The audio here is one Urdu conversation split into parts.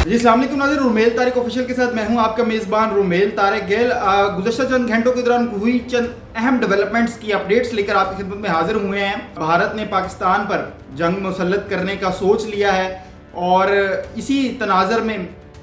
جی السلام علیکم ناظرین، رومیل طارق آفیشیل کے ساتھ میں ہوں آپ کا میزبان رومیل طارق گیل۔ گزشتہ چند گھنٹوں کے دوران ہوئی چند اہم ڈیولپمنٹس کی اپڈیٹس لے کر آپ کی خدمت میں حاضر ہوئے ہیں۔ بھارت نے پاکستان پر جنگ مسلط کرنے کا سوچ لیا ہے اور اسی تناظر میں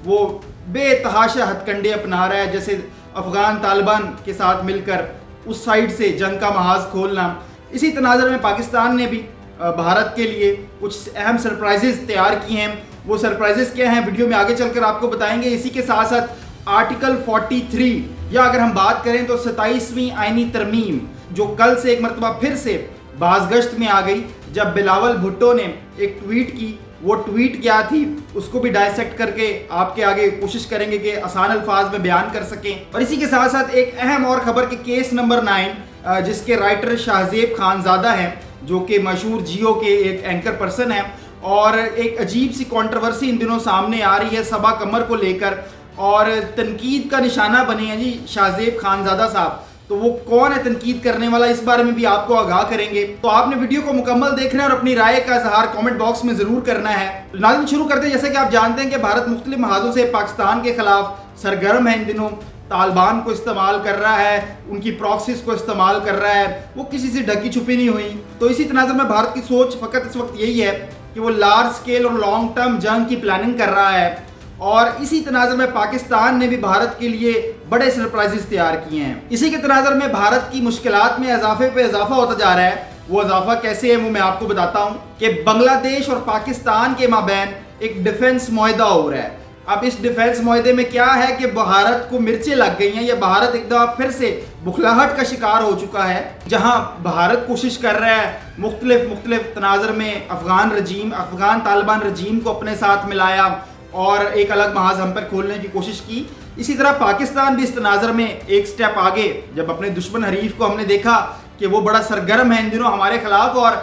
وہ بے تحاشا ہتھ کنڈے اپنا رہا ہے، جیسے افغان طالبان کے ساتھ مل کر اس سائڈ سے جنگ کا محاذ کھولنا۔ اسی تناظر میں پاکستان نے بھی بھارت کے لیے کچھ اہم سرپرائزز تیار کی ہیں۔ وہ سرپرائزز کیا ہیں ویڈیو میں آگے چل کر آپ کو بتائیں گے۔ اسی کے ساتھ ساتھ آرٹیکل 43 یا اگر ہم بات کریں تو 27ویں آئینی ترمیم جو کل سے ایک مرتبہ پھر سے بازگشت میں آ گئی، جب بلاول بھٹو نے ایک ٹویٹ کی۔ وہ ٹویٹ کیا تھی اس کو بھی ڈائسیکٹ کر کے آپ کے آگے کوشش کریں گے کہ آسان الفاظ میں بیان کر سکیں۔ اور اسی کے ساتھ ساتھ ایک اہم اور خبر کہ کیس نمبر 9 جس کے رائٹر شاہزیب خانزادہ ہیں، جو کہ مشہور جیو کے ایک اینکر پرسن ہیں، اور ایک عجیب سی کنٹروورسی ان دنوں سامنے آ رہی ہے صبا قمر کو لے کر، اور تنقید کا نشانہ بنے ہیں جی شاہزیب خانزادہ صاحب۔ تو وہ کون ہے تنقید کرنے والا، اس بارے میں بھی آپ کو آگاہ کریں گے۔ تو آپ نے ویڈیو کو مکمل دیکھنا ہے اور اپنی رائے کا اظہار کامنٹ باکس میں ضرور کرنا ہے۔ ناظرین شروع کرتے ہیں۔ جیسے کہ آپ جانتے ہیں کہ بھارت مختلف محاذوں سے پاکستان کے خلاف سرگرم ہے ان دنوں۔ طالبان کو استعمال کر رہا ہے، ان کی پراکسیز کو استعمال کر رہا ہے، وہ کسی سے ڈھکی چھپی نہیں ہوئی۔ تو اسی تناظر میں بھارت کی سوچ فقط اس وقت یہی ہے کہ وہ لارج سکیل اور لانگ ٹرم جنگ کی پلاننگ کر رہا ہے، اور اسی تناظر میں پاکستان نے بھی بھارت کے لیے بڑے سرپرائزز تیار کیے ہیں۔ اسی کے تناظر میں بھارت کی مشکلات میں اضافے پہ اضافہ ہوتا جا رہا ہے۔ وہ اضافہ کیسے ہے وہ میں آپ کو بتاتا ہوں کہ بنگلہ دیش اور پاکستان کے مابین ایک ڈیفنس معاہدہ ہو رہا ہے۔ اب اس ڈیفنس معاہدے میں کیا ہے کہ بھارت کو مرچیں لگ گئی ہیں، یا بھارت ایک دفعہ پھر سے بخلاہٹ کا شکار ہو چکا ہے، جہاں بھارت کوشش کر رہا ہے مختلف تناظر میں افغان طالبان رجیم کو اپنے ساتھ ملایا اور ایک الگ محاذ ہم پر کھولنے کی کوشش کی۔ اسی طرح پاکستان بھی اس تناظر میں ایک سٹیپ آگے، جب اپنے دشمن حریف کو ہم نے دیکھا کہ وہ بڑا سرگرم ہے ان دنوں ہمارے خلاف، اور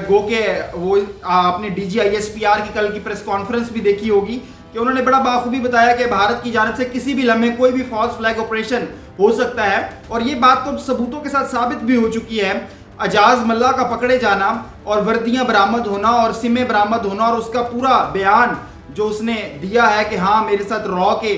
گو کہ وہ آپ نے DGISPR کی کل کی پریس کانفرنس بھی دیکھی ہوگی کہ انہوں نے بڑا باخوبی بتایا کہ بھارت کی جانب سے کسی بھی لمحے کوئی بھی فالس فلیگ آپریشن ہو سکتا ہے، اور یہ بات تو ثبوتوں کے ساتھ ثابت بھی ہو چکی ہے۔ اجاز ملا کا پکڑے جانا اور وردیاں برآمد ہونا اور سمیں برآمد ہونا، اور اس کا پورا بیان جو اس نے دیا ہے کہ ہاں میرے ساتھ را کے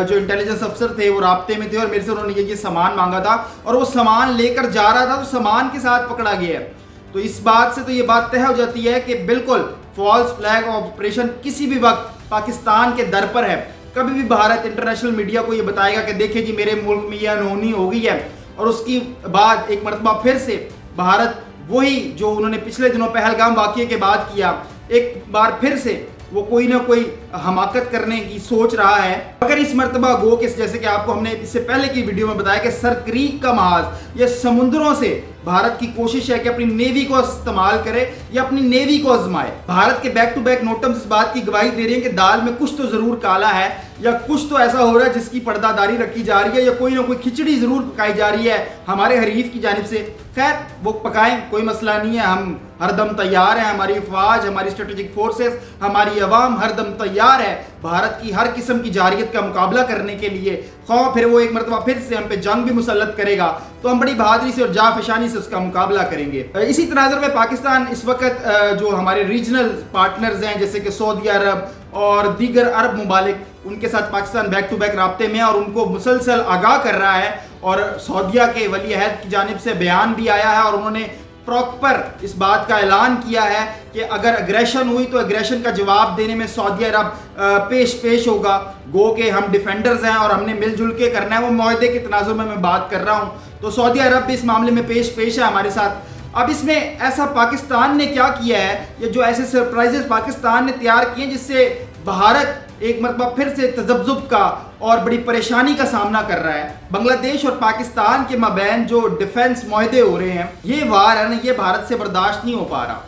جو انٹیلیجنس افسر تھے وہ رابطے میں تھے اور میرے سے انہوں نے یہ سامان مانگا تھا اور وہ سامان لے کر جا رہا تھا، تو سامان کے ساتھ پکڑا گیا ہے۔ تو اس بات سے تو یہ بات طے ہو جاتی ہے کہ بالکل فالس فلیگ آپریشن کسی بھی وقت پاکستان کے در پر ہے۔ کبھی بھی بھارت انٹرنیشنل میڈیا کو یہ بتائے گا کہ دیکھیں جی میرے ملک میں یہ انہونی ہو گئی ہے، اور اس کی بعد ایک مرتبہ پھر سے بھارت وہی جو انہوں نے پچھلے دنوں پہلگام واقعے کے بعد کیا، ایک بار پھر سے وہ کوئی نہ کوئی حماقت کرنے کی سوچ رہا ہے۔ اگر اس مرتبہ گو کہ جیسے کہ آپ کو ہم نے اس سے پہلے کی ویڈیو میں بتایا کہ سرکریک کا محاذ یا سمندروں سے بھارت کی کوشش ہے کہ اپنی نیوی کو استعمال کرے یا اپنی نیوی کو آزمائے۔ بھارت کے بیک ٹو بیک نوٹمز اس بات کی گواہی دے رہے ہیں کہ دال میں کچھ تو ضرور کالا ہے، یا کچھ تو ایسا ہو رہا ہے جس کی پردہ داری رکھی جا رہی ہے، یا کوئی نہ کوئی کھچڑی ضرور پکائی جا رہی ہے ہمارے حریف کی جانب سے۔ خیر وہ پکائیں، کوئی مسئلہ نہیں ہے، ہم ہر دم تیار ہیں، ہماری افواج، ہماری اسٹریٹجک فورسز، ہماری عوام ہر دم تیار ہے بھارت کی ہر قسم کی جارحیت کا مقابلہ کرنے کے لیے۔ خواہ پھر وہ ایک مرتبہ پھر سے ہم پہ جنگ بھی مسلط کرے گا تو ہم بڑی بہادری سے اور جافشانی سے اس کا مقابلہ کریں گے۔ اسی تناظر میں پاکستان اس وقت جو ہمارے ریجنل پارٹنرز ہیں جیسے کہ سعودی عرب اور دیگر عرب ممالک، ان کے ساتھ پاکستان بیک ٹو بیک رابطے میں اور ان کو مسلسل آگاہ کر رہا ہے، اور سعودیہ کے ولی عہد کی جانب سے بیان بھی آیا ہے اور انہوں نے پراپر اس بات کا اعلان کیا ہے کہ اگر اگریشن ہوئی تو اگریشن کا جواب دینے میں سعودی عرب پیش ہوگا۔ گو کہ ہم ڈیفینڈرز ہیں اور ہم نے مل جل کے کرنا ہے، وہ معاہدے کے تناظر میں بات کر رہا ہوں، تو سعودی عرب بھی اس معاملے میں پیش ہے ہمارے ساتھ۔ اب اس میں ایسا پاکستان نے کیا کیا ہے، یا جو ایسے سرپرائزز پاکستان نے تیار کیے ہیں جس سے بھارت ایک مرتبہ پھر سے تذبذب کا اور بڑی پریشانی کا سامنا کر رہا ہے۔ بنگلہ دیش اور پاکستان کے مابین جو ڈیفنس معاہدے ہو رہے ہیں، یہ وار ہے نا، یہ بھارت سے برداشت نہیں ہو پا رہا،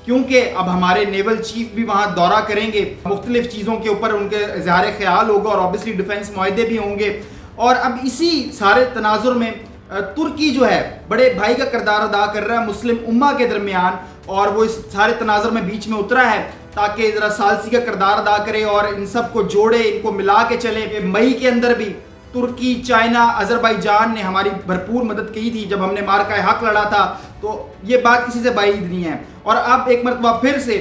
کیونکہ اب ہمارے نیول چیف بھی وہاں دورہ کریں گے، مختلف چیزوں کے اوپر ان کے اظہار خیال ہوگا، اور اوبیسلی ڈیفنس معاہدے بھی ہوں گے۔ اور اب اسی سارے تناظر میں ترکی جو ہے بڑے بھائی کا کردار ادا کر رہا ہے مسلم امہ کے درمیان، اور وہ اس سارے تناظر میں بیچ میں اترا ہے تاکہ ذرا ثالثی کا کردار ادا کرے اور ان سب کو جوڑے، ان کو ملا کے چلے۔ مئی کے اندر بھی ترکی، چائنا، آذربائیجان نے ہماری بھرپور مدد کی تھی جب ہم نے مارکہ حق لڑا تھا، تو یہ بات کسی سے بعید نہیں ہے۔ اور اب ایک مرتبہ پھر سے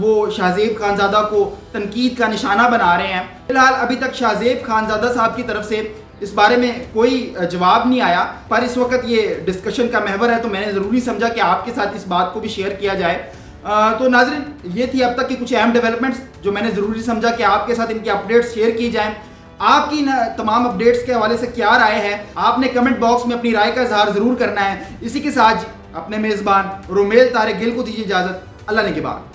وہ شاہزیب خانزادہ کو تنقید کا نشانہ بنا رہے ہیں. فی الحال ابھی تک شاہزیب خانزادہ صاحب کی طرف سے اس بارے میں کوئی جواب نہیں آیا، پر اس وقت یہ ڈسکشن کا محور ہے تو میں نے ضروری سمجھا کہ آپ کے ساتھ اس بات کو بھی شیئر کیا جائے. تو ناظرین، یہ تھی اب تک کی کچھ اہم ڈیولپمنٹس جو میں نے ضروری سمجھا کہ آپ کے ساتھ ان کی اپڈیٹس شیئر کی جائیں. آپ کی تمام اپڈیٹس کے حوالے سے کیا رائے ہے، آپ نے کمنٹ باکس میں اپنی رائے کا اظہار ضرور کرنا ہے. اسی کے ساتھ اپنے میزبان رومیل طارق گل کو دیجیے اجازت. اللہ نے کے بعد.